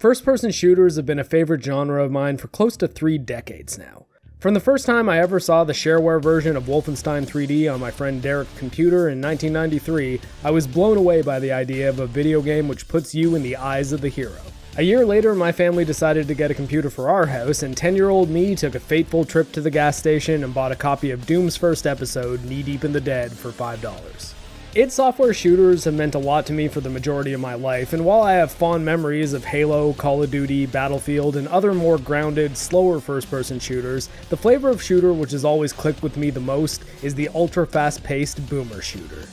First-person shooters have been a favorite genre of mine for close to 3 decades now. From the first time I ever saw the shareware version of Wolfenstein 3D on my friend Derek's computer in 1993, I was blown away by the idea of a video game which puts you in the eyes of the hero. A year later, my family decided to get a computer for our house, and 10-year-old me took a fateful trip to the gas station and bought a copy of Doom's first episode, Knee Deep in the Dead, for $5. id Software shooters have meant a lot to me for the majority of my life, and while I have fond memories of Halo, Call of Duty, Battlefield, and other more grounded, slower first-person shooters, the flavor of shooter which has always clicked with me the most is the ultra-fast-paced boomer shooter.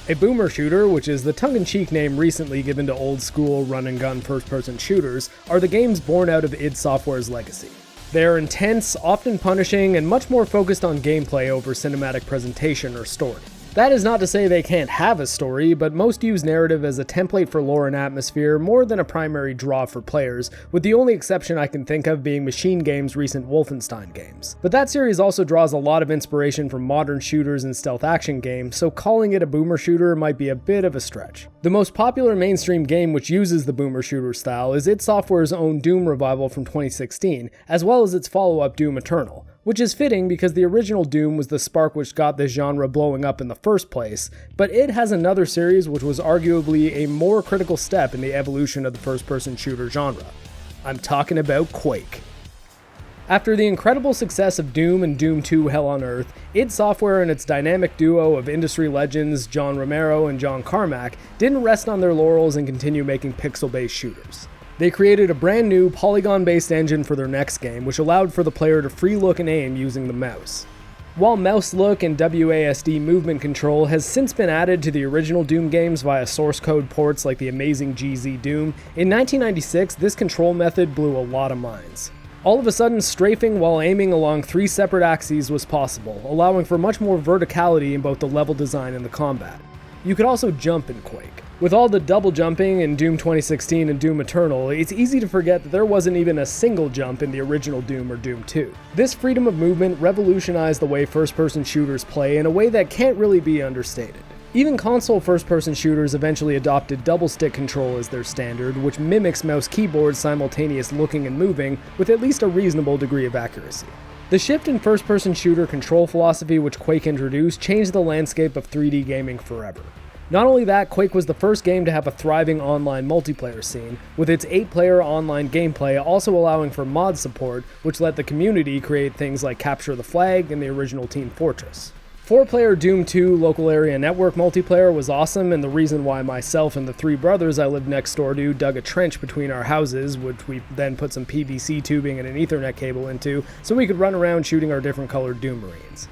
A boomer shooter, which is the tongue-in-cheek name recently given to old-school run-and-gun first-person shooters, are the games born out of id Software's legacy. They are intense, often punishing, and much more focused on gameplay over cinematic presentation or story. That is not to say they can't have a story, but most use narrative as a template for lore and atmosphere more than a primary draw for players, with the only exception I can think of being Machine Games' recent Wolfenstein games. But that series also draws a lot of inspiration from modern shooters and stealth action games, so calling it a boomer shooter might be a bit of a stretch. The most popular mainstream game which uses the boomer shooter style is id Software's own Doom revival from 2016, as well as its follow-up Doom Eternal, which is fitting because the original Doom was the spark which got this genre blowing up in the first place, but it has another series which was arguably a more critical step in the evolution of the first-person shooter genre. I'm talking about Quake. After the incredible success of Doom and Doom 2 Hell on Earth, id Software and its dynamic duo of industry legends John Romero and John Carmack didn't rest on their laurels and continue making pixel-based shooters. They created a brand new polygon-based engine for their next game, which allowed for the player to free look and aim using the mouse. While mouse look and WASD movement control has since been added to the original Doom games via source code ports like the amazing GZ Doom, in 1996 this control method blew a lot of minds. All of a sudden, strafing while aiming along 3 separate axes was possible, allowing for much more verticality in both the level design and the combat. You could also jump in Quake. With all the double jumping in Doom 2016 and Doom Eternal, it's easy to forget that there wasn't even a single jump in the original Doom or Doom 2. This freedom of movement revolutionized the way first-person shooters play in a way that can't really be understated. Even console first-person shooters eventually adopted double-stick control as their standard, which mimics mouse-keyboard simultaneous looking and moving with at least a reasonable degree of accuracy. The shift in first-person shooter control philosophy which Quake introduced changed the landscape of 3D gaming forever. Not only that, Quake was the first game to have a thriving online multiplayer scene, with its 8-player online gameplay also allowing for mod support, which let the community create things like Capture the Flag and the original Team Fortress. 4-player Doom 2 local area network multiplayer was awesome, and the reason why myself and the 3 brothers I lived next door to dug a trench between our houses, which we then put some PVC tubing and an Ethernet cable into, so we could run around shooting our different colored Doom Marines.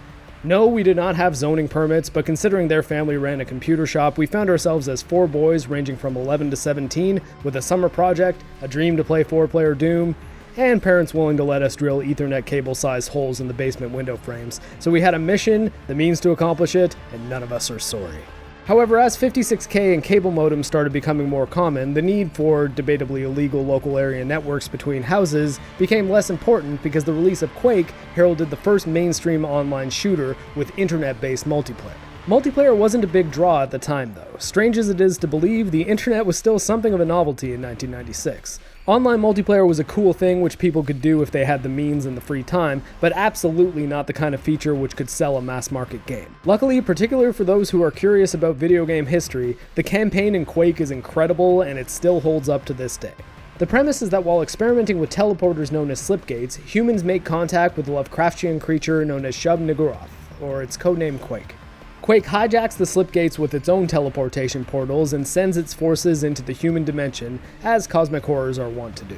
No, we did not have zoning permits, but considering their family ran a computer shop, we found ourselves as 4 boys ranging from 11 to 17, with a summer project, a dream to play 4-player Doom, and parents willing to let us drill Ethernet cable-sized holes in the basement window frames. So we had a mission, the means to accomplish it, and none of us are sorry. However, as 56K and cable modems started becoming more common, the need for debatably illegal local area networks between houses became less important because the release of Quake heralded the first mainstream online shooter with internet-based multiplayer. Multiplayer wasn't a big draw at the time though. Strange as it is to believe, the internet was still something of a novelty in 1996. Online multiplayer was a cool thing which people could do if they had the means and the free time, but absolutely not the kind of feature which could sell a mass-market game. Luckily, particularly for those who are curious about video game history, the campaign in Quake is incredible and it still holds up to this day. The premise is that while experimenting with teleporters known as slipgates, humans make contact with a Lovecraftian creature known as Shub-Niggurath, or its codename Quake. Quake hijacks the slipgates with its own teleportation portals and sends its forces into the human dimension, as cosmic horrors are wont to do.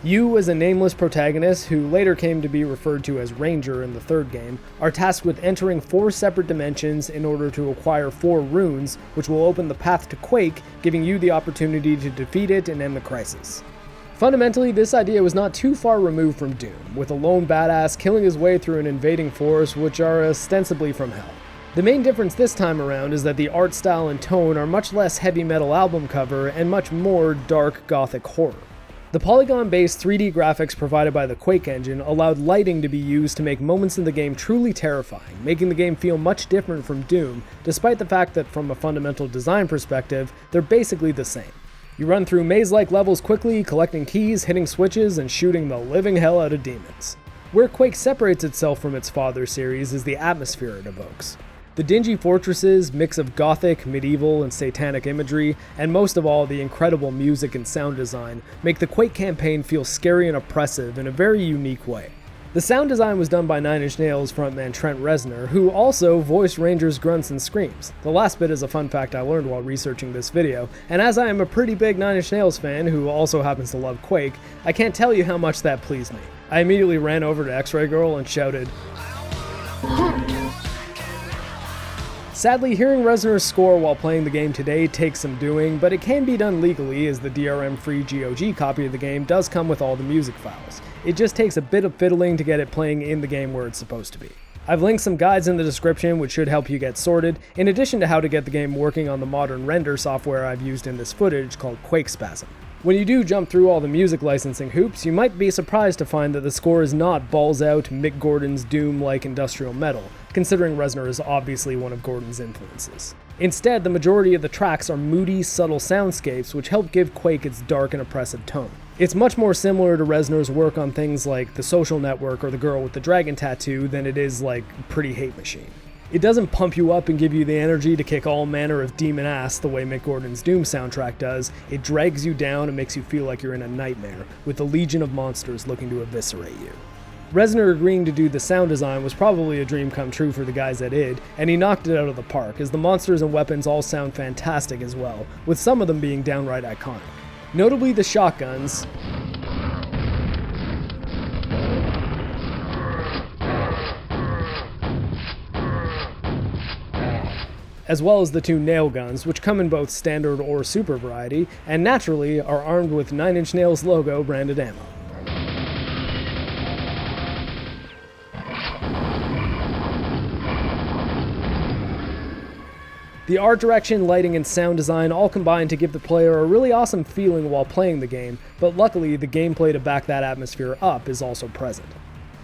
You, as a nameless protagonist, who later came to be referred to as Ranger in the 3rd game, are tasked with entering 4 separate dimensions in order to acquire 4 runes, which will open the path to Quake, giving you the opportunity to defeat it and end the crisis. Fundamentally, this idea was not too far removed from Doom, with a lone badass killing his way through an invading force which are ostensibly from hell. The main difference this time around is that the art style and tone are much less heavy metal album cover and much more dark gothic horror. The polygon-based 3D graphics provided by the Quake engine allowed lighting to be used to make moments in the game truly terrifying, making the game feel much different from Doom, despite the fact that from a fundamental design perspective, they're basically the same. You run through maze-like levels quickly, collecting keys, hitting switches, and shooting the living hell out of demons. Where Quake separates itself from its father series is the atmosphere it evokes. The dingy fortresses, mix of gothic, medieval, and satanic imagery, and most of all the incredible music and sound design, make the Quake campaign feel scary and oppressive in a very unique way. The sound design was done by Nine Inch Nails frontman Trent Reznor, who also voiced Ranger's grunts and screams. The last bit is a fun fact I learned while researching this video, and as I am a pretty big Nine Inch Nails fan who also happens to love Quake, I can't tell you how much that pleased me. I immediately ran over to X-Ray Girl and shouted, Sadly, hearing Reznor's score while playing the game today takes some doing, but it can be done legally as the DRM-free GOG copy of the game does come with all the music files. It just takes a bit of fiddling to get it playing in the game where it's supposed to be. I've linked some guides in the description which should help you get sorted, in addition to how to get the game working on the modern render software I've used in this footage called QuakeSpasm. When you do jump through all the music licensing hoops, you might be surprised to find that the score is not balls out Mick Gordon's Doom-like industrial metal, considering Reznor is obviously one of Gordon's influences. Instead, the majority of the tracks are moody, subtle soundscapes which help give Quake its dark and oppressive tone. It's much more similar to Reznor's work on things like The Social Network or The Girl with the Dragon Tattoo than it is like Pretty Hate Machine. It doesn't pump you up and give you the energy to kick all manner of demon ass the way Mick Gordon's Doom soundtrack does. It drags you down and makes you feel like you're in a nightmare, with a legion of monsters looking to eviscerate you. Reznor agreeing to do the sound design was probably a dream come true for the guys at id, and he knocked it out of the park, as the monsters and weapons all sound fantastic as well, with some of them being downright iconic. Notably the shotguns, as well as the two nail guns, which come in both standard or super variety, and naturally are armed with Nine Inch Nails logo branded ammo. The art direction, lighting, and sound design all combine to give the player a really awesome feeling while playing the game, but luckily the gameplay to back that atmosphere up is also present.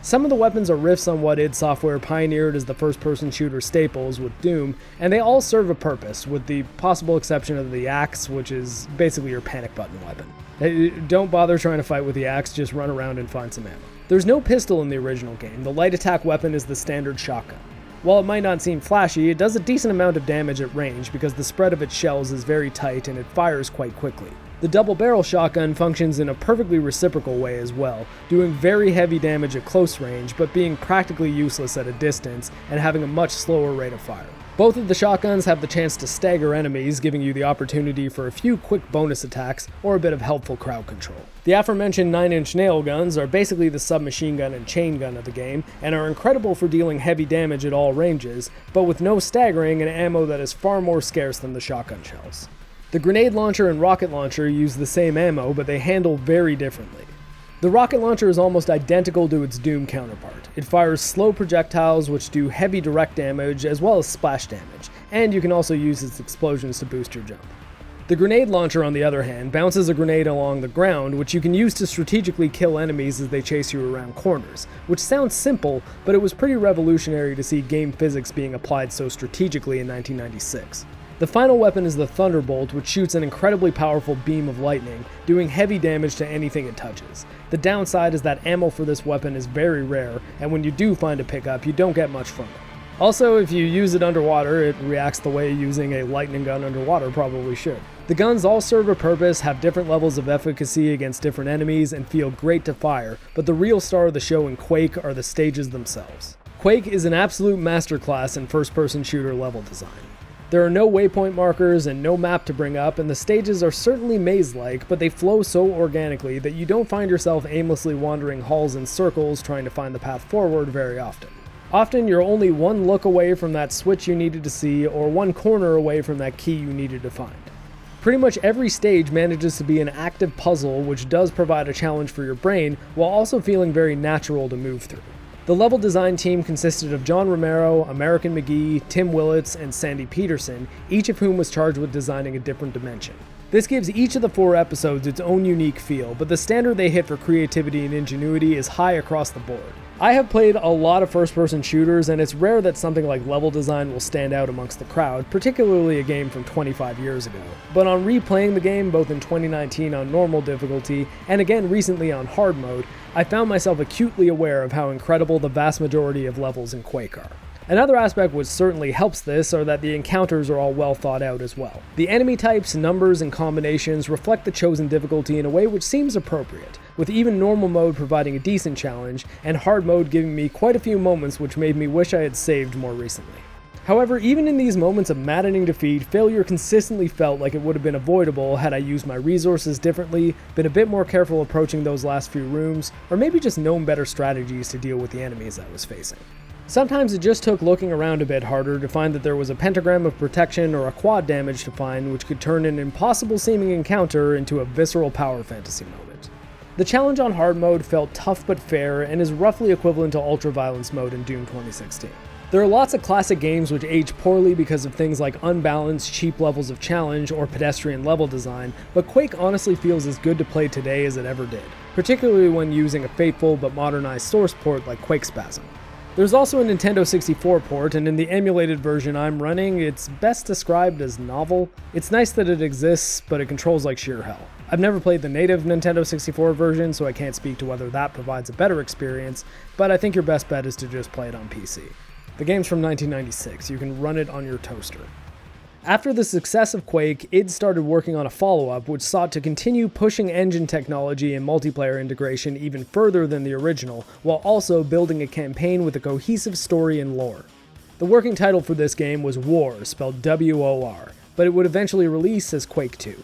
Some of the weapons are riffs on what id Software pioneered as the first-person shooter staples with Doom, and they all serve a purpose, with the possible exception of the axe, which is basically your panic button weapon. Don't bother trying to fight with the axe, just run around and find some ammo. There's no pistol in the original game. The light attack weapon is the standard shotgun. While it might not seem flashy, it does a decent amount of damage at range because the spread of its shells is very tight and it fires quite quickly. The double-barrel shotgun functions in a perfectly reciprocal way as well, doing very heavy damage at close range but being practically useless at a distance and having a much slower rate of fire. Both of the shotguns have the chance to stagger enemies, giving you the opportunity for a few quick bonus attacks or a bit of helpful crowd control. The aforementioned 9-inch nail guns are basically the submachine gun and chain gun of the game, and are incredible for dealing heavy damage at all ranges, but with no staggering and ammo that is far more scarce than the shotgun shells. The grenade launcher and rocket launcher use the same ammo, but they handle very differently. The rocket launcher is almost identical to its Doom counterpart. It fires slow projectiles which do heavy direct damage as well as splash damage, and you can also use its explosions to boost your jump. The grenade launcher, on the other hand, bounces a grenade along the ground, which you can use to strategically kill enemies as they chase you around corners, which sounds simple, but it was pretty revolutionary to see game physics being applied so strategically in 1996. The final weapon is the Thunderbolt, which shoots an incredibly powerful beam of lightning, doing heavy damage to anything it touches. The downside is that ammo for this weapon is very rare, and when you do find a pickup, you don't get much from it. Also, if you use it underwater, it reacts the way using a lightning gun underwater probably should. The guns all serve a purpose, have different levels of efficacy against different enemies, and feel great to fire, but the real star of the show in Quake are the stages themselves. Quake is an absolute masterclass in first-person shooter level design. There are no waypoint markers and no map to bring up, and the stages are certainly maze-like, but they flow so organically that you don't find yourself aimlessly wandering halls in circles trying to find the path forward very often. Often you're only one look away from that switch you needed to see, or one corner away from that key you needed to find. Pretty much every stage manages to be an active puzzle, which does provide a challenge for your brain, while also feeling very natural to move through. The level design team consisted of John Romero, American McGee, Tim Willits, and Sandy Peterson, each of whom was charged with designing a different dimension. This gives each of the 4 episodes its own unique feel, but the standard they hit for creativity and ingenuity is high across the board. I have played a lot of first-person shooters, and it's rare that something like level design will stand out amongst the crowd, particularly a game from 25 years ago. But on replaying the game, both in 2019 on normal difficulty, and again recently on hard mode, I found myself acutely aware of how incredible the vast majority of levels in Quake are. Another aspect which certainly helps this are that the encounters are all well thought out as well. The enemy types, numbers, and combinations reflect the chosen difficulty in a way which seems appropriate, with even normal mode providing a decent challenge, and hard mode giving me quite a few moments which made me wish I had saved more recently. However, even in these moments of maddening defeat, failure consistently felt like it would have been avoidable had I used my resources differently, been a bit more careful approaching those last few rooms, or maybe just known better strategies to deal with the enemies I was facing. Sometimes it just took looking around a bit harder to find that there was a pentagram of protection or a quad damage to find which could turn an impossible seeming encounter into a visceral power fantasy moment. The challenge on hard mode felt tough but fair and is roughly equivalent to ultra-violence mode in Doom 2016. There are lots of classic games which age poorly because of things like unbalanced, cheap levels of challenge or pedestrian level design, but Quake honestly feels as good to play today as it ever did, particularly when using a faithful but modernized source port like QuakeSpasm. There's also a Nintendo 64 port, and in the emulated version I'm running, it's best described as novel. It's nice that it exists, but it controls like sheer hell. I've never played the native Nintendo 64 version, so I can't speak to whether that provides a better experience, but I think your best bet is to just play it on PC. The game's from 1996, you can run it on your toaster. After the success of Quake, id started working on a follow-up which sought to continue pushing engine technology and multiplayer integration even further than the original, while also building a campaign with a cohesive story and lore. The working title for this game was Wars, spelled W-O-R, but it would eventually release as Quake II.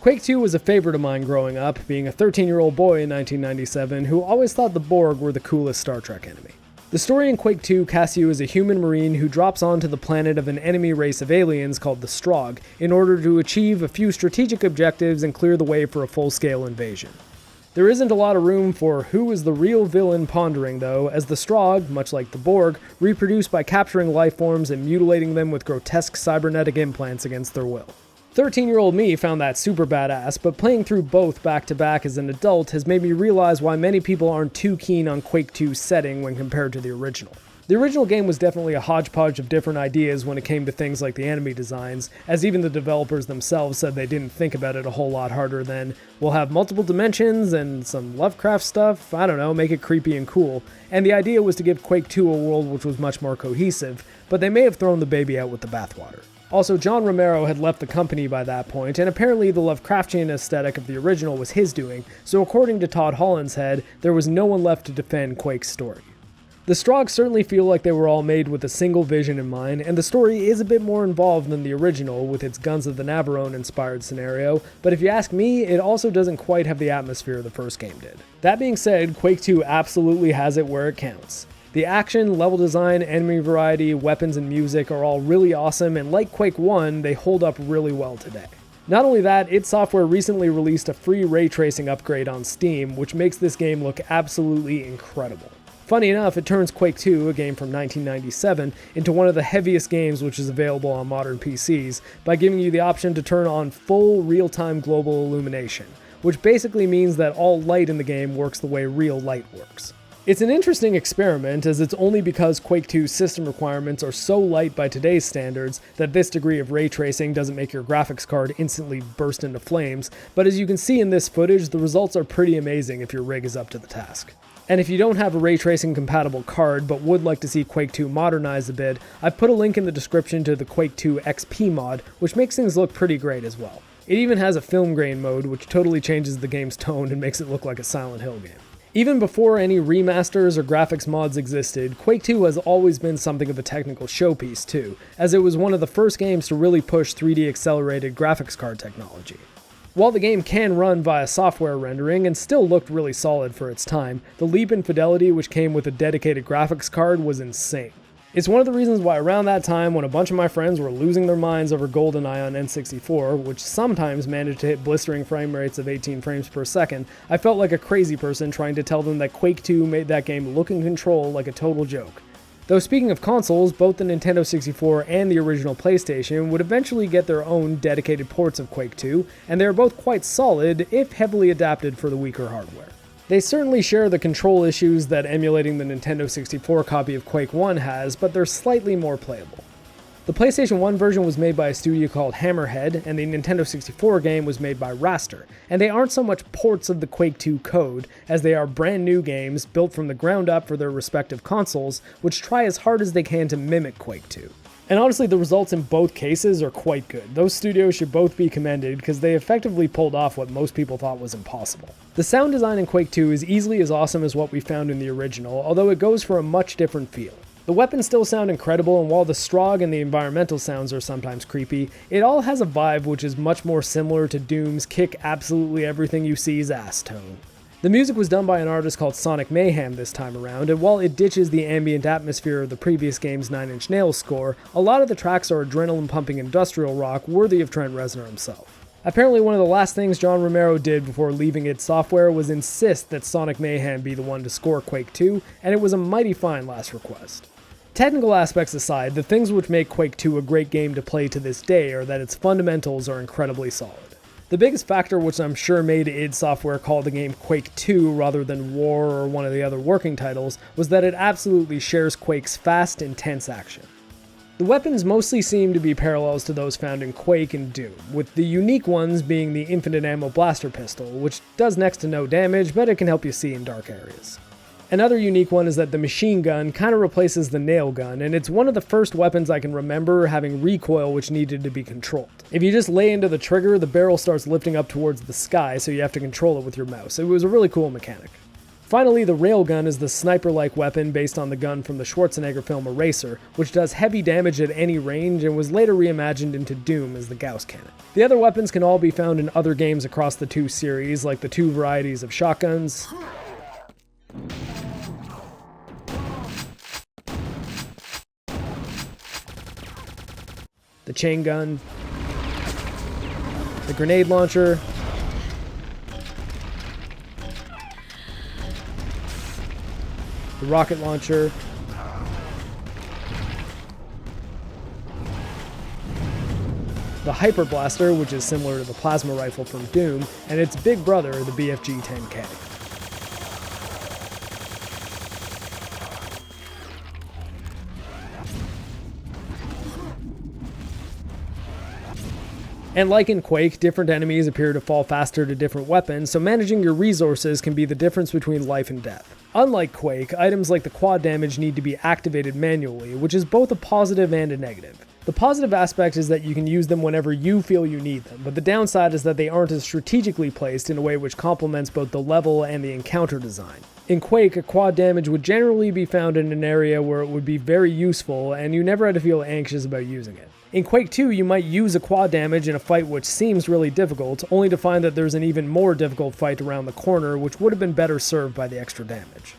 Quake II was a favorite of mine growing up, being a 13-year-old boy in 1997 who always thought the Borg were the coolest Star Trek enemy. The story in Quake II casts you as a human marine who drops onto the planet of an enemy race of aliens called the Strogg in order to achieve a few strategic objectives and clear the way for a full-scale invasion. There isn't a lot of room for who is the real villain pondering though, as the Strogg, much like the Borg, reproduce by capturing life forms and mutilating them with grotesque cybernetic implants against their will. 13-year-old me found that super badass, but playing through both back-to-back as an adult has made me realize why many people aren't too keen on Quake II's setting when compared to the original. The original game was definitely a hodgepodge of different ideas when it came to things like the enemy designs, as even the developers themselves said they didn't think about it a whole lot harder than, we'll have multiple dimensions and some Lovecraft stuff, I don't know, make it creepy and cool, and the idea was to give Quake II a world which was much more cohesive, but they may have thrown the baby out with the bathwater. Also, John Romero had left the company by that point, and apparently the Lovecraftian aesthetic of the original was his doing, so according to Todd Hollinshead, there was no one left to defend Quake's story. The Strogg certainly feel like they were all made with a single vision in mind, and the story is a bit more involved than the original with its Guns of the Navarone inspired scenario, but if you ask me, it also doesn't quite have the atmosphere the first game did. That being said, Quake II absolutely has it where it counts. The action, level design, enemy variety, weapons, and music are all really awesome, and like Quake I, they hold up really well today. Not only that, id Software recently released a free ray tracing upgrade on Steam, which makes this game look absolutely incredible. Funny enough, it turns Quake II, a game from 1997, into one of the heaviest games which is available on modern PCs, by giving you the option to turn on full real-time global illumination, which basically means that all light in the game works the way real light works. It's an interesting experiment, as it's only because Quake II's system requirements are so light by today's standards that this degree of ray tracing doesn't make your graphics card instantly burst into flames, but as you can see in this footage, the results are pretty amazing if your rig is up to the task. And if you don't have a ray tracing compatible card but would like to see Quake II modernized a bit, I've put a link in the description to the Quake2xp Mod, which makes things look pretty great as well. It even has a film grain mode, which totally changes the game's tone and makes it look like a Silent Hill game. Even before any remasters or graphics mods existed, Quake II has always been something of a technical showpiece too, as it was one of the first games to really push 3D accelerated graphics card technology. While the game can run via software rendering and still looked really solid for its time, the leap in fidelity which came with a dedicated graphics card was insane. It's one of the reasons why around that time, when a bunch of my friends were losing their minds over GoldenEye on N64, which sometimes managed to hit blistering frame rates of 18 frames per second, I felt like a crazy person trying to tell them that Quake II made that game look and control like a total joke. Though speaking of consoles, both the Nintendo 64 and the original PlayStation would eventually get their own dedicated ports of Quake II, and they are both quite solid, if heavily adapted for the weaker hardware. They certainly share the control issues that emulating the Nintendo 64 copy of Quake I has, but they're slightly more playable. The PlayStation 1 version was made by a studio called Hammerhead, and the Nintendo 64 game was made by Raster, and they aren't so much ports of the Quake II code, as they are brand new games built from the ground up for their respective consoles, which try as hard as they can to mimic Quake II. And honestly, the results in both cases are quite good. Those studios should both be commended because they effectively pulled off what most people thought was impossible. The sound design in Quake II is easily as awesome as what we found in the original, although it goes for a much different feel. The weapons still sound incredible, and while the Strogg and the environmental sounds are sometimes creepy, it all has a vibe which is much more similar to Doom's kick absolutely everything you see's ass tone. The music was done by an artist called Sonic Mayhem this time around, and while it ditches the ambient atmosphere of the previous game's Nine Inch Nails score, a lot of the tracks are adrenaline-pumping industrial rock worthy of Trent Reznor himself. Apparently one of the last things John Romero did before leaving id Software was insist that Sonic Mayhem be the one to score Quake II, and it was a mighty fine last request. Technical aspects aside, the things which make Quake II a great game to play to this day are that its fundamentals are incredibly solid. The biggest factor which I'm sure made id Software call the game Quake II rather than War or one of the other working titles was that it absolutely shares Quake's fast, intense action. The weapons mostly seem to be parallels to those found in Quake and Doom, with the unique ones being the infinite ammo blaster pistol, which does next to no damage, but it can help you see in dark areas. Another unique one is that the machine gun kind of replaces the nail gun, and it's one of the first weapons I can remember having recoil which needed to be controlled. If you just lay into the trigger, the barrel starts lifting up towards the sky, so you have to control it with your mouse. It was a really cool mechanic. Finally, the railgun is the sniper-like weapon based on the gun from the Schwarzenegger film Eraser, which does heavy damage at any range and was later reimagined into Doom as the Gauss cannon. The other weapons can all be found in other games across the two series, like the two varieties of shotguns, the chain gun, the grenade launcher, the rocket launcher, the hyper blaster, which is similar to the plasma rifle from Doom, and its big brother, the BFG-10K. And like in Quake, different enemies appear to fall faster to different weapons, so managing your resources can be the difference between life and death. Unlike Quake, items like the quad damage need to be activated manually, which is both a positive and a negative. The positive aspect is that you can use them whenever you feel you need them, but the downside is that they aren't as strategically placed in a way which complements both the level and the encounter design. In Quake, a quad damage would generally be found in an area where it would be very useful, and you never had to feel anxious about using it. In Quake 2, you might use a quad damage in a fight which seems really difficult, only to find that there's an even more difficult fight around the corner, which would have been better served by the extra damage.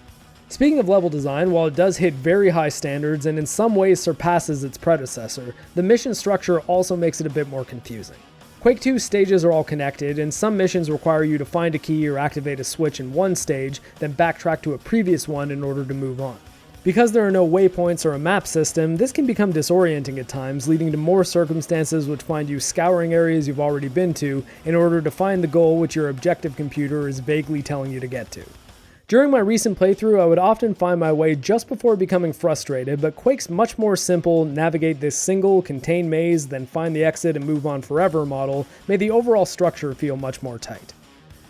Speaking of level design, while it does hit very high standards and in some ways surpasses its predecessor, the mission structure also makes it a bit more confusing. Quake 2's stages are all connected, and some missions require you to find a key or activate a switch in one stage, then backtrack to a previous one in order to move on. Because there are no waypoints or a map system, this can become disorienting at times, leading to more circumstances which find you scouring areas you've already been to in order to find the goal which your objective computer is vaguely telling you to get to. During my recent playthrough, I would often find my way just before becoming frustrated, but Quake's much more simple, navigate this single, contained maze, then find the exit and move on forever model made the overall structure feel much more tight.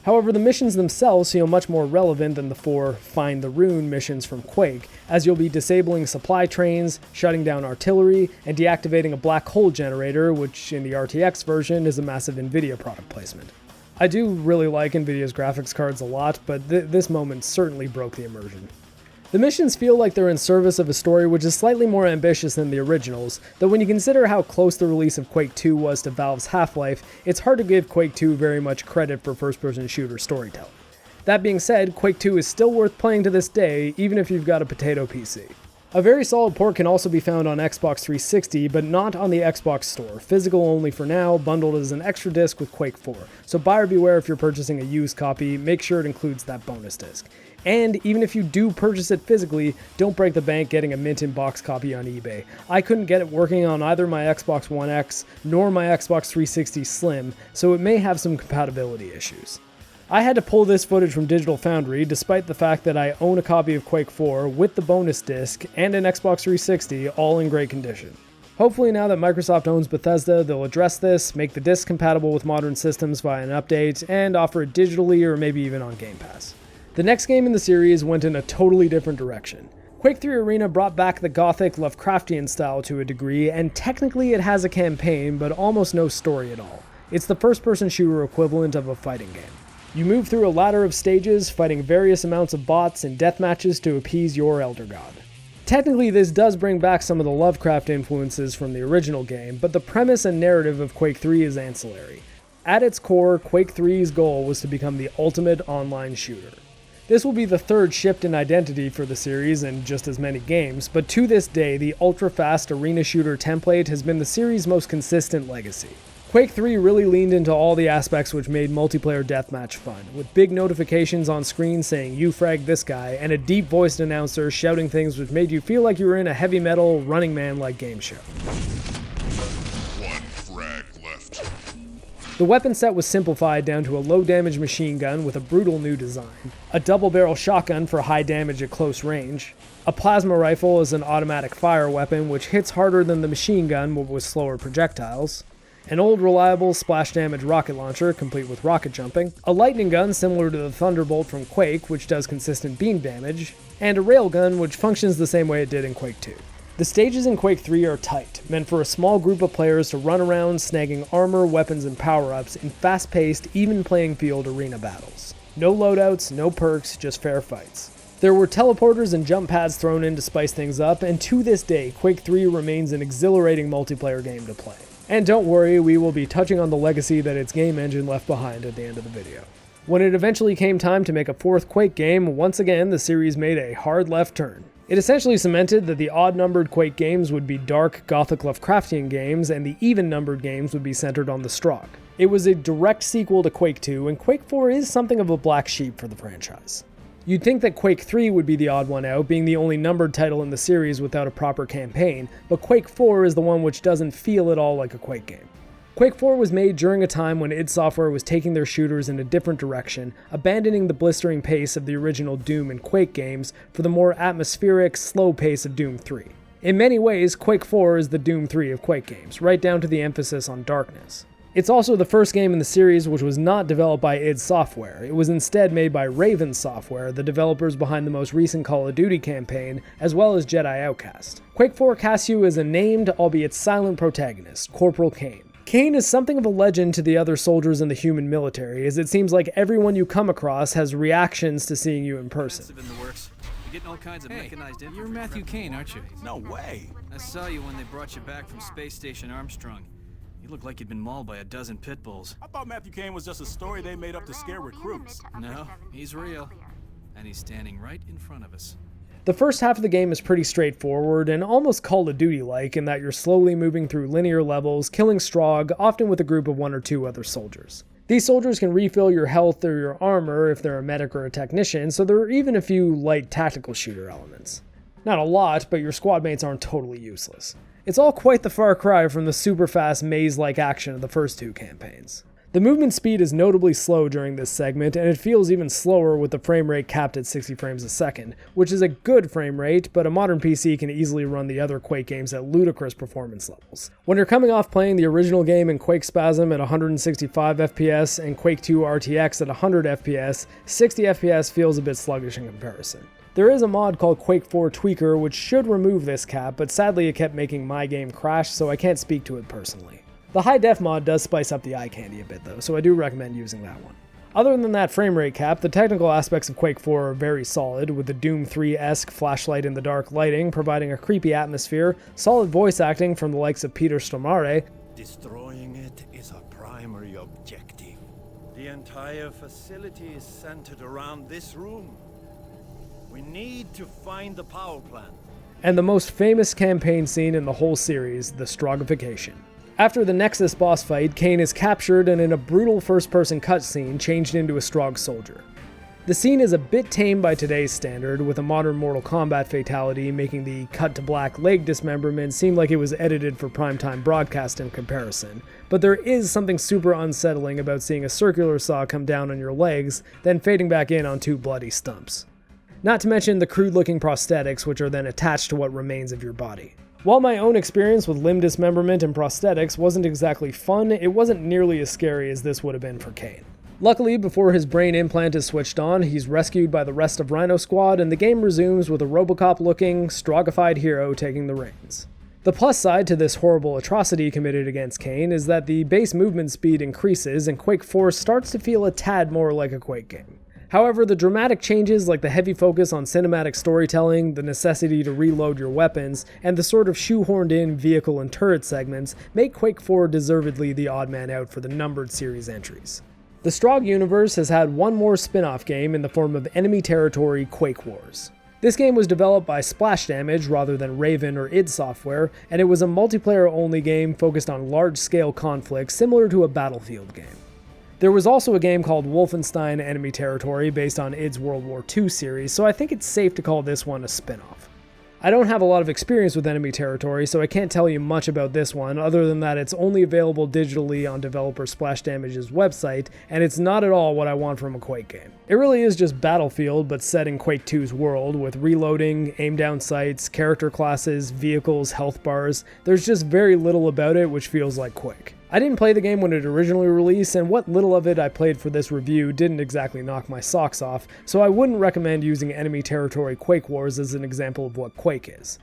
However, the missions themselves feel much more relevant than the 4 Find the Rune missions from Quake, as you'll be disabling supply trains, shutting down artillery, and deactivating a black hole generator, which in the RTX version is a massive Nvidia product placement. I do really like Nvidia's graphics cards a lot, but this moment certainly broke the immersion. The missions feel like they're in service of a story which is slightly more ambitious than the originals, though when you consider how close the release of Quake 2 was to Valve's Half-Life, it's hard to give Quake 2 very much credit for first-person shooter storytelling. That being said, Quake 2 is still worth playing to this day, even if you've got a potato PC. A very solid port can also be found on Xbox 360, but not on the Xbox Store. Physical only for now, bundled as an extra disc with Quake IV. So buyer beware if you're purchasing a used copy, make sure it includes that bonus disc. And even if you do purchase it physically, don't break the bank getting a mint in box copy on eBay. I couldn't get it working on either my Xbox One X nor my Xbox 360 Slim, so it may have some compatibility issues. I had to pull this footage from Digital Foundry despite the fact that I own a copy of Quake IV with the bonus disc and an Xbox 360 all in great condition. Hopefully now that Microsoft owns Bethesda, they'll address this, make the disc compatible with modern systems via an update, and offer it digitally or maybe even on Game Pass. The next game in the series went in a totally different direction. Quake III Arena brought back the gothic Lovecraftian style to a degree, and technically it has a campaign, but almost no story at all. It's the first-person shooter equivalent of a fighting game. You move through a ladder of stages, fighting various amounts of bots and deathmatches to appease your Elder God. Technically, this does bring back some of the Lovecraft influences from the original game, but the premise and narrative of Quake III is ancillary. At its core, Quake III's goal was to become the ultimate online shooter. This will be the third shift in identity for the series in just as many games, but to this day, the ultra-fast arena shooter template has been the series' most consistent legacy. Quake III really leaned into all the aspects which made multiplayer deathmatch fun, with big notifications on screen saying you fragged this guy, and a deep-voiced announcer shouting things which made you feel like you were in a heavy metal, Running Man-like game show. One frag left. The weapon set was simplified down to a low-damage machine gun with a brutal new design, a double-barrel shotgun for high damage at close range, a plasma rifle as an automatic fire weapon which hits harder than the machine gun but with slower projectiles, an old reliable splash damage rocket launcher complete with rocket jumping, a lightning gun similar to the Thunderbolt from Quake which does consistent beam damage, and a railgun which functions the same way it did in Quake II. The stages in Quake III are tight, meant for a small group of players to run around snagging armor, weapons, and power-ups in fast-paced, even playing field arena battles. No loadouts, no perks, just fair fights. There were teleporters and jump pads thrown in to spice things up, and to this day, Quake III remains an exhilarating multiplayer game to play. And don't worry, we will be touching on the legacy that its game engine left behind at the end of the video. When it eventually came time to make a fourth Quake game, once again the series made a hard left turn. It essentially cemented that the odd-numbered Quake games would be dark, gothic Lovecraftian games, and the even-numbered games would be centered on the Strogg. It was a direct sequel to Quake II, and Quake IV is something of a black sheep for the franchise. You'd think that Quake III would be the odd one out, being the only numbered title in the series without a proper campaign, but Quake IV is the one which doesn't feel at all like a Quake game. Quake IV was made during a time when id Software was taking their shooters in a different direction, abandoning the blistering pace of the original Doom and Quake games for the more atmospheric, slow pace of Doom 3. In many ways, Quake IV is the Doom 3 of Quake games, right down to the emphasis on darkness. It's also the first game in the series which was not developed by id Software. It was instead made by Raven Software, the developers behind the most recent Call of Duty campaign, as well as Jedi Outcast. Quake IV casts you as a named, albeit silent protagonist, Corporal Kane. Kane is something of a legend to the other soldiers in the human military, as it seems like everyone you come across has reactions to seeing you in person. Getting all kinds of mechanized info. You're Matthew Kane, aren't you? No way. I saw you when they brought you back from Space Station Armstrong. You look like you'd been mauled by a dozen pit bulls. I thought Matthew Kane was just a story they made up to scare recruits. No, he's real. And he's standing right in front of us. The first half of the game is pretty straightforward and almost Call of Duty-like in that you're slowly moving through linear levels, killing Strogg, often with a group of one or two other soldiers. These soldiers can refill your health or your armor if they're a medic or a technician, so there are even a few light tactical shooter elements. Not a lot, but your squad mates aren't totally useless. It's all quite the far cry from the super fast maze-like action of the first two campaigns. The movement speed is notably slow during this segment, and it feels even slower with the frame rate capped at 60 frames a second, which is a good frame rate, but a modern PC can easily run the other Quake games at ludicrous performance levels. When you're coming off playing the original game in Quake Spasm at 165 FPS and Quake II RTX at 100 FPS, 60 FPS feels a bit sluggish in comparison. There is a mod called Quake4Tweaker which should remove this cap, but sadly it kept making my game crash, so I can't speak to it personally. The high def mod does spice up the eye candy a bit though, so I do recommend using that one. Other than that frame rate cap, the technical aspects of Quake IV are very solid, with the Doom 3-esque flashlight in the dark lighting providing a creepy atmosphere, solid voice acting from the likes of Peter Stormare. Destroying it is our primary objective. The entire facility is centered around this room. We need to find the power plant. and the most famous campaign scene in the whole series, the Strogification. After the Nexus boss fight, Kane is captured and in a brutal first-person cutscene changed into a Strog soldier. The scene is a bit tame by today's standard, with a modern Mortal Kombat fatality making the cut-to-black leg dismemberment seem like it was edited for primetime broadcast in comparison, but there is something super unsettling about seeing a circular saw come down on your legs, then fading back in on 2 bloody stumps. Not to mention the crude-looking prosthetics, which are then attached to what remains of your body. While my own experience with limb dismemberment and prosthetics wasn't exactly fun, it wasn't nearly as scary as this would have been for Kane. Luckily, before his brain implant is switched on, he's rescued by the rest of Rhino Squad, and the game resumes with a Robocop-looking, strogified hero taking the reins. The plus side to this horrible atrocity committed against Kane is that the base movement speed increases and Quake IV starts to feel a tad more like a Quake game. However, the dramatic changes like the heavy focus on cinematic storytelling, the necessity to reload your weapons, and the sort of shoehorned in vehicle and turret segments make Quake IV deservedly the odd man out for the numbered series entries. The Strog universe has had one more spin-off game in the form of Enemy Territory Quake Wars. This game was developed by Splash Damage rather than Raven or id Software, and it was a multiplayer-only game focused on large-scale conflicts similar to a Battlefield game. There was also a game called Wolfenstein Enemy Territory based on id's World War II series, so I think it's safe to call this one a spin-off. I don't have a lot of experience with Enemy Territory, so I can't tell you much about this one, other than that it's only available digitally on developer Splash Damage's website, and it's not at all what I want from a Quake game. It really is just Battlefield, but set in Quake II's world, with reloading, aim-down sights, character classes, vehicles, health bars. There's just very little about it which feels like Quake. I didn't play the game when it originally released, and what little of it I played for this review didn't exactly knock my socks off, so I wouldn't recommend using Enemy Territory Quake Wars as an example of what Quake is.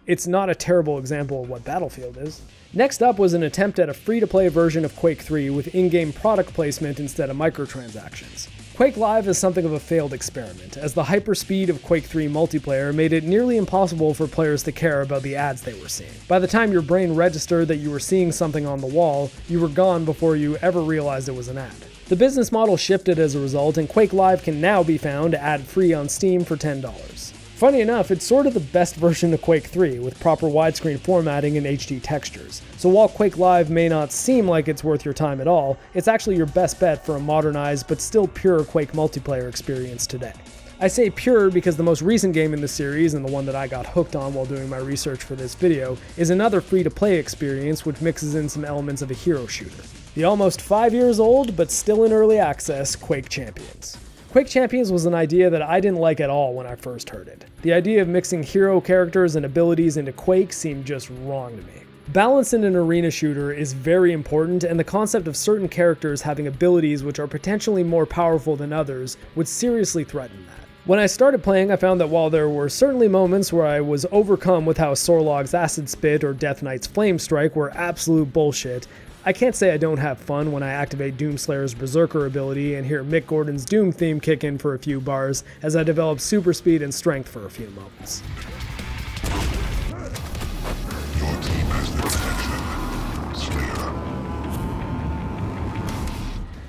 It's not a terrible example of what Battlefield is. Next up was an attempt at a free-to-play version of Quake III with in-game product placement instead of microtransactions. Quake Live is something of a failed experiment, as the hyperspeed of Quake III multiplayer made it nearly impossible for players to care about the ads they were seeing. By the time your brain registered that you were seeing something on the wall, you were gone before you ever realized it was an ad. The business model shifted as a result, and Quake Live can now be found ad-free on Steam for $10. Funny enough, it's sort of the best version of Quake 3, with proper widescreen formatting and HD textures. So while Quake Live may not seem like it's worth your time at all, it's actually your best bet for a modernized but still pure Quake multiplayer experience today. I say pure because the most recent game in the series, and the one that I got hooked on while doing my research for this video, is another free-to-play experience which mixes in some elements of a hero shooter. The almost 5 years old, but still in early access, Quake Champions. Quake Champions was an idea that I didn't like at all when I first heard it. The idea of mixing hero characters and abilities into Quake seemed just wrong to me. Balance in an arena shooter is very important, and the concept of certain characters having abilities which are potentially more powerful than others would seriously threaten that. When I started playing, I found that while there were certainly moments where I was overcome with how Sorlog's Acid Spit or Death Knight's Flame Strike were absolute bullshit, I can't say I don't have fun when I activate Doomslayer's Berserker ability and hear Mick Gordon's Doom theme kick in for a few bars as I develop super speed and strength for a few moments. Your team has the protection. Slayer.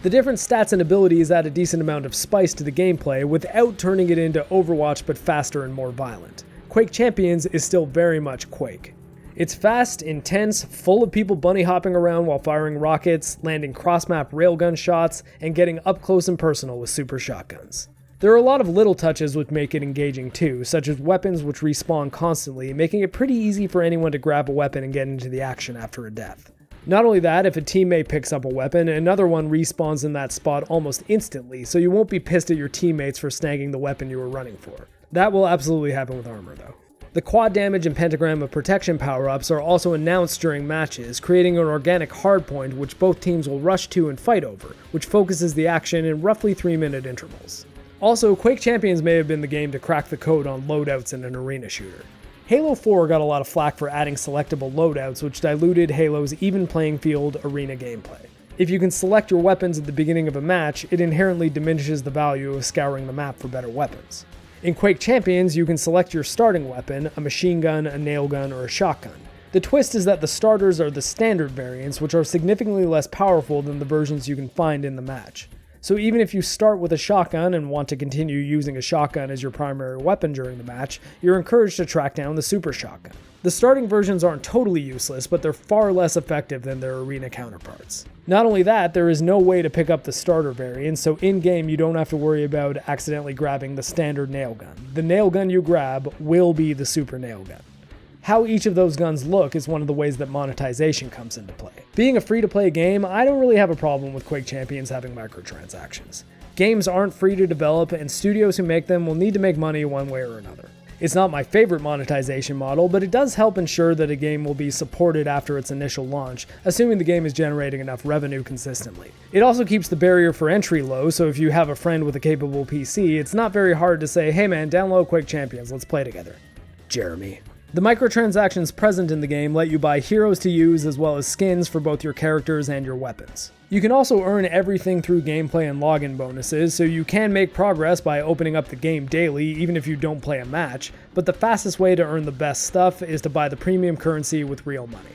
The different stats and abilities add a decent amount of spice to the gameplay without turning it into Overwatch but faster and more violent. Quake Champions is still very much Quake. It's fast, intense, full of people bunny hopping around while firing rockets, landing cross-map railgun shots, and getting up close and personal with super shotguns. There are a lot of little touches which make it engaging too, such as weapons which respawn constantly, making it pretty easy for anyone to grab a weapon and get into the action after a death. Not only that, if a teammate picks up a weapon, another one respawns in that spot almost instantly, so you won't be pissed at your teammates for snagging the weapon you were running for. That will absolutely happen with armor though. The quad damage and pentagram of protection power-ups are also announced during matches, creating an organic hardpoint which both teams will rush to and fight over, which focuses the action in roughly 3-minute intervals. Also, Quake Champions may have been the game to crack the code on loadouts in an arena shooter. Halo 4 got a lot of flack for adding selectable loadouts, which diluted Halo's even playing field arena gameplay. If you can select your weapons at the beginning of a match, it inherently diminishes the value of scouring the map for better weapons. In Quake Champions, you can select your starting weapon, a machine gun, a nail gun, or a shotgun. The twist is that the starters are the standard variants, which are significantly less powerful than the versions you can find in the match. so even if you start with a shotgun and want to continue using a shotgun as your primary weapon during the match, you're encouraged to track down the super shotgun. The starting versions aren't totally useless, but they're far less effective than their arena counterparts. Not only that, there is no way to pick up the starter variant, so in-game you don't have to worry about accidentally grabbing the standard nail gun. The nail gun you grab will be the super nail gun. How each of those guns look is one of the ways that monetization comes into play. Being a free-to-play game, I don't really have a problem with Quake Champions having microtransactions. Games aren't free to develop, and studios who make them will need to make money one way or another. It's not my favorite monetization model, but it does help ensure that a game will be supported after its initial launch, assuming the game is generating enough revenue consistently. It also keeps the barrier for entry low, so if you have a friend with a capable PC, it's not very hard to say, hey man, download Quake Champions, let's play together. Jeremy. The microtransactions present in the game let you buy heroes to use as well as skins for both your characters and your weapons. You can also earn everything through gameplay and login bonuses, so you can make progress by opening up the game daily even if you don't play a match, but the fastest way to earn the best stuff is to buy the premium currency with real money.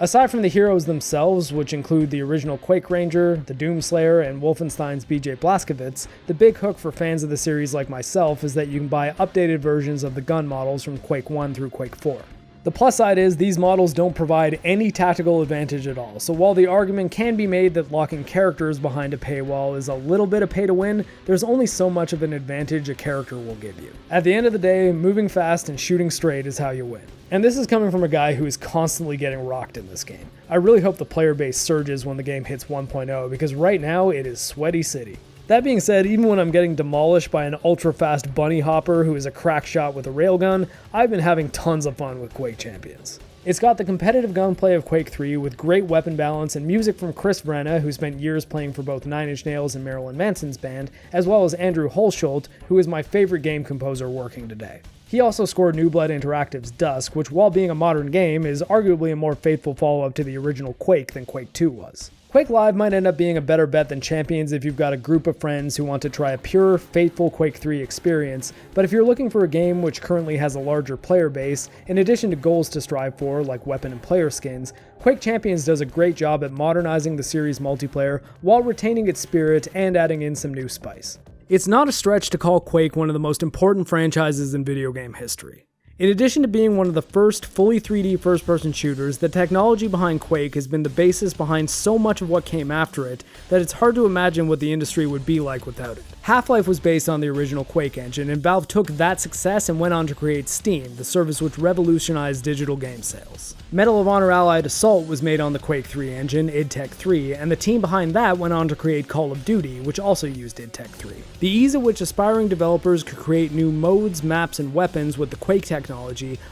Aside from the heroes themselves, which include the original Quake Ranger, the Doomslayer, and Wolfenstein's BJ Blazkowicz, the big hook for fans of the series like myself is that you can buy updated versions of the gun models from Quake I through Quake IV. The plus side is these models don't provide any tactical advantage at all, so while the argument can be made that locking characters behind a paywall is a little bit of pay to win, there's only so much of an advantage a character will give you. At the end of the day, moving fast and shooting straight is how you win. And this is coming from a guy who is constantly getting rocked in this game. I really hope the player base surges when the game hits 1.0, because right now it is sweaty city. That being said, even when I'm getting demolished by an ultra-fast bunny hopper who is a crack shot with a railgun, I've been having tons of fun with Quake Champions. It's got the competitive gunplay of Quake III with great weapon balance and music from Chris Vrenna, who spent years playing for both Nine Inch Nails and Marilyn Manson's band, as well as Andrew Hulshult, who is my favorite game composer working today. He also scored New Blood Interactive's Dusk, which while being a modern game, is arguably a more faithful follow-up to the original Quake than Quake II was. Quake Live might end up being a better bet than Champions if you've got a group of friends who want to try a pure, faithful Quake III experience, but if you're looking for a game which currently has a larger player base, in addition to goals to strive for, like weapon and player skins, Quake Champions does a great job at modernizing the series' multiplayer while retaining its spirit and adding in some new spice. It's not a stretch to call Quake one of the most important franchises in video game history. In addition to being one of the first fully 3D first-person shooters, the technology behind Quake has been the basis behind so much of what came after it that it's hard to imagine what the industry would be like without it. Half-Life was based on the original Quake engine, and Valve took that success and went on to create Steam, the service which revolutionized digital game sales. Medal of Honor Allied Assault was made on the Quake 3 engine, id Tech 3, and the team behind that went on to create Call of Duty, which also used id Tech 3. The ease at which aspiring developers could create new modes, maps, and weapons with the Quake technology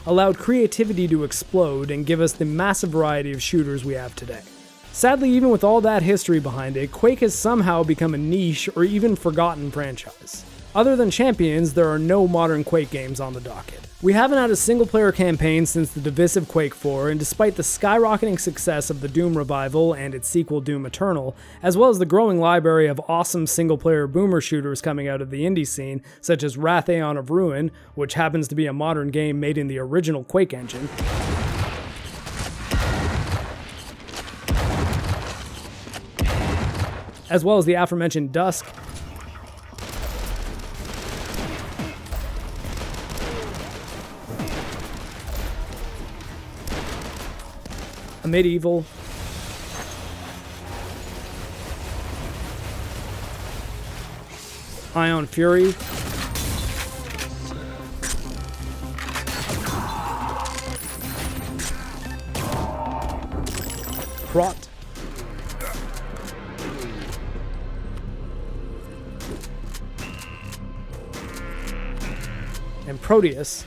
allowed creativity to explode and give us the massive variety of shooters we have today. Sadly, even with all that history behind it, Quake has somehow become a niche or even forgotten franchise. Other than Champions, there are no modern Quake games on the docket. We haven't had a single-player campaign since the divisive Quake IV, and despite the skyrocketing success of the Doom revival and its sequel Doom Eternal, as well as the growing library of awesome single-player boomer shooters coming out of the indie scene, such as Wrath Aeon of Ruin, which happens to be a modern game made in the original Quake engine, as well as the aforementioned Dusk, a Medieval, Ion Fury, Krot, and Proteus.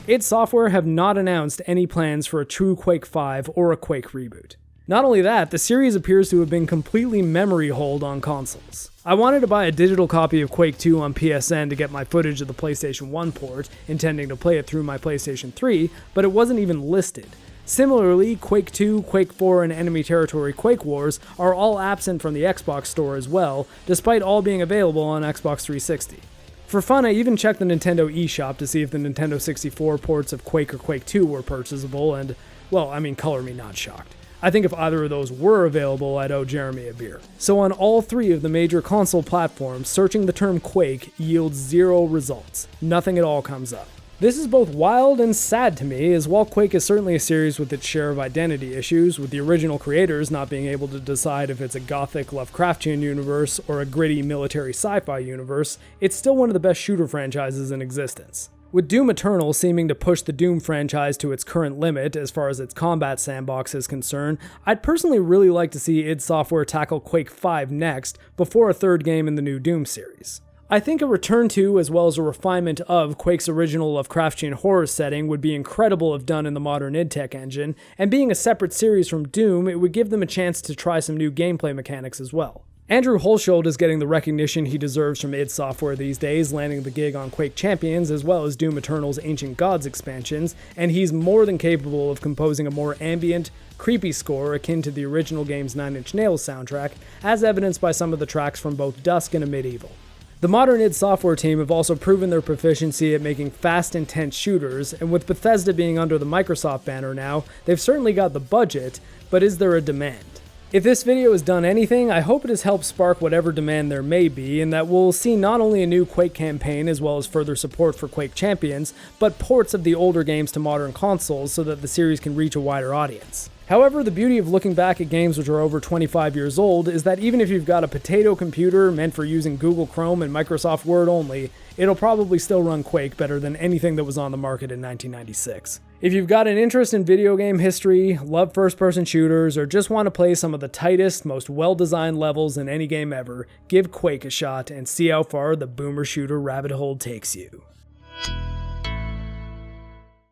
id Software have not announced any plans for a true Quake V or a Quake reboot. Not only that, the series appears to have been completely memory holed on consoles. I wanted to buy a digital copy of Quake II on PSN to get my footage of the PlayStation 1 port, intending to play it through my PlayStation 3, but it wasn't even listed. Similarly, Quake II, Quake IV, and Enemy Territory Quake Wars are all absent from the Xbox store as well, despite all being available on Xbox 360. For fun, I even checked the Nintendo eShop to see if the Nintendo 64 ports of Quake or Quake II were purchasable, and, well, I mean, color me not shocked. I think if either of those were available, I'd owe Jeremy a beer. So on all three of the major console platforms, searching the term Quake yields 0 results. Nothing at all comes up. This is both wild and sad to me, as while Quake is certainly a series with its share of identity issues, with the original creators not being able to decide if it's a gothic Lovecraftian universe or a gritty military sci-fi universe, it's still one of the best shooter franchises in existence. With Doom Eternal seeming to push the Doom franchise to its current limit as far as its combat sandbox is concerned, I'd personally really like to see id Software tackle Quake V next, before a third game in the new Doom series. I think a return to, as well as a refinement of, Quake's original Lovecraftian horror setting would be incredible if done in the modern id Tech engine, and being a separate series from Doom, it would give them a chance to try some new gameplay mechanics as well. Andrew Hulshult is getting the recognition he deserves from id Software these days, landing the gig on Quake Champions as well as Doom Eternal's Ancient Gods expansions, and he's more than capable of composing a more ambient, creepy score akin to the original game's Nine Inch Nails soundtrack, as evidenced by some of the tracks from both Dusk and A Medieval. The modern id Software team have also proven their proficiency at making fast, intense shooters, and with Bethesda being under the Microsoft banner now, they've certainly got the budget, but is there a demand? If this video has done anything, I hope it has helped spark whatever demand there may be, and that we'll see not only a new Quake campaign as well as further support for Quake Champions, but ports of the older games to modern consoles so that the series can reach a wider audience. However, the beauty of looking back at games which are over 25 years old is that even if you've got a potato computer meant for using Google Chrome and Microsoft Word only, it'll probably still run Quake better than anything that was on the market in 1996. If you've got an interest in video game history, love first-person shooters, or just want to play some of the tightest, most well-designed levels in any game ever, give Quake a shot and see how far the boomer shooter rabbit hole takes you.